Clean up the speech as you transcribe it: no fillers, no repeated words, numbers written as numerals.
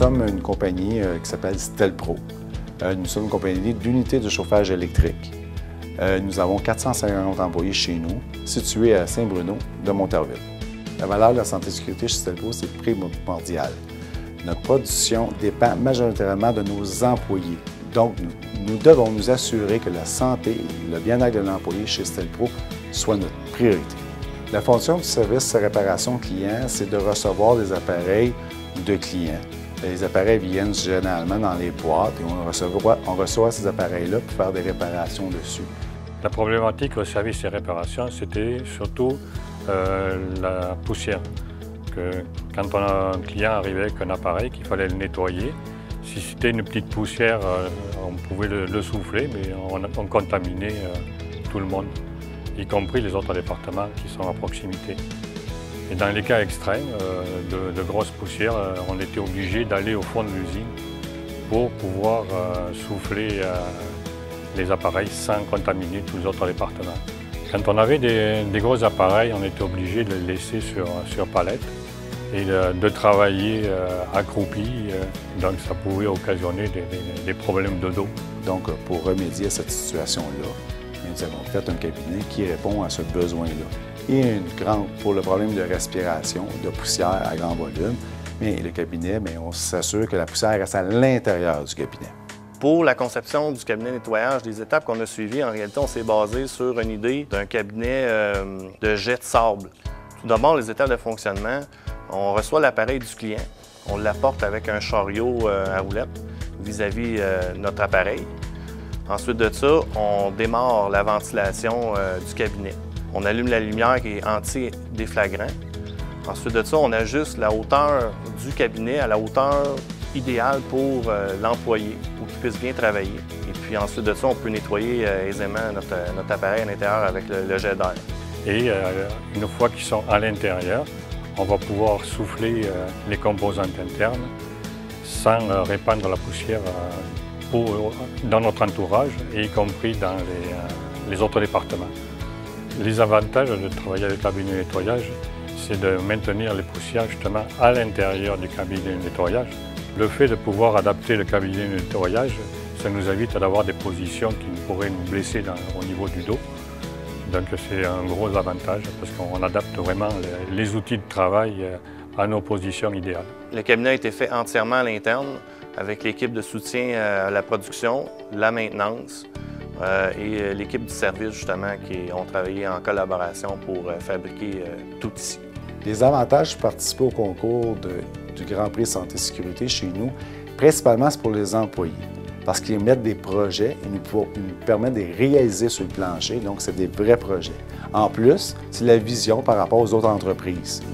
sommes une compagnie qui s'appelle Stelpro. Nous sommes une compagnie d'unités de chauffage électrique. Nous avons 450 employés chez nous, situés à Saint-Bruno de Monterville. La valeur de la santé et sécurité chez Stelpro, c'est primordial. Notre production dépend majoritairement de nos employés. Donc, nous devons nous assurer que la santé et le bien-être de l'employé chez Stelpro soit notre priorité. La fonction du service réparation client, c'est de recevoir des appareils de clients. Les appareils viennent généralement dans les boîtes et on reçoit ces appareils-là pour faire des réparations dessus. La problématique au service et réparation, c'était surtout la poussière. Quand un client arrivait avec un appareil qu'il fallait le nettoyer, si c'était une petite poussière, on pouvait le souffler, mais on contaminait tout le monde, y compris les autres départements qui sont à proximité. Et dans les cas extrêmes de grosses poussières, on était obligé d'aller au fond de l'usine pour pouvoir souffler les appareils sans contaminer tous les autres départements. Quand on avait des gros appareils, on était obligé de les laisser sur palette et de travailler accroupi, donc ça pouvait occasionner des problèmes de dos. Donc, pour remédier à cette situation-là, nous avons fait un cabinet qui répond à ce besoin-là. Et pour le problème de respiration, de poussière à grand volume, mais le cabinet, on s'assure que la poussière reste à l'intérieur du cabinet. Pour la conception du cabinet nettoyage, les étapes qu'on a suivies, en réalité, on s'est basé sur une idée d'un cabinet de jet de sable. Tout d'abord, les étapes de fonctionnement, on reçoit l'appareil du client, on l'apporte avec un chariot à roulettes vis-à-vis notre appareil. Ensuite de ça, on démarre la ventilation du cabinet. On allume la lumière qui est anti-déflagrant. Ensuite de ça, on ajuste la hauteur du cabinet à la hauteur idéale pour l'employé, pour qu'il puisse bien travailler. Et puis ensuite de ça, on peut nettoyer aisément notre appareil à l'intérieur avec le jet d'air. Et une fois qu'ils sont à l'intérieur, on va pouvoir souffler les composantes internes sans répandre la poussière dans notre entourage, y compris dans les autres départements. Les avantages de travailler avec le cabinet de nettoyage, c'est de maintenir les poussières justement à l'intérieur du cabinet de nettoyage. Le fait de pouvoir adapter le cabinet de nettoyage, ça nous évite d'avoir des positions qui pourraient nous blesser au niveau du dos. Donc c'est un gros avantage parce qu'on adapte vraiment les outils de travail à nos positions idéales. Le cabinet a été fait entièrement à l'interne avec l'équipe de soutien à la production, la maintenance et l'équipe du service justement qui ont travaillé en collaboration pour fabriquer tout ici. Les avantages de participer au concours du Grand Prix Santé et Sécurité chez nous, principalement c'est pour les employés. Parce qu'ils mettent des projets et nous permettent de les réaliser sur le plancher, donc c'est des vrais projets. En plus, c'est la vision par rapport aux autres entreprises.